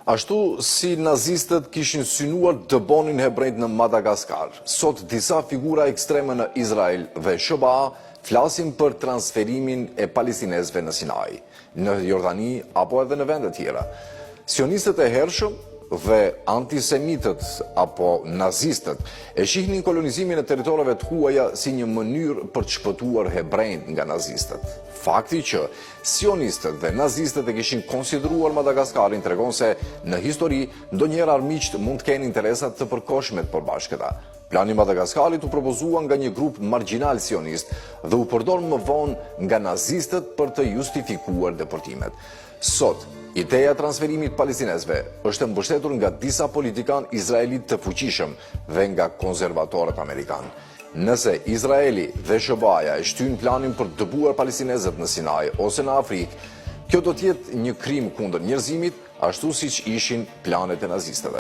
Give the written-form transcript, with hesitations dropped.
Ashtu si nazistët kishin synuar të bonin hebrejt në Madagaskar, sot disa figura ekstreme në Izrael dhe SBA flasin për transferimin e palestinezëve në Sinaj, në Jordani apo edhe në vende tjera. Sionistët e hershëm dhe antisemitët apo nazistët e shihnin kolonizimin e territoreve të huaja si një mënyrë për të shpëtuar hebrejt nga nazistët. Fakti që sionistët dhe nazistët e kishin konsideruar Madagaskarin tregon se në histori ndonjëherë armiqt mund të kenë interesat të përkohshme të përbashkëta. Plani i Madagaskarit u propozua nga një grup marginal sionist dhe u përdor më vonë nga nazistët për të justifikuar deportimet. Sot, ideja e transferimit palestinezëve është mbështetur nga disa politikan izraelit të fuqishëm dhe nga konservatorët amerikanë. Nëse Izraeli dhe SBA-ja e shtyn planin për të dëbuar palestinezët në Sinaj ose në Afrikë, kjo do të jetë një krim kundër njerëzimit, ashtu siç ishin planet e nazistëve.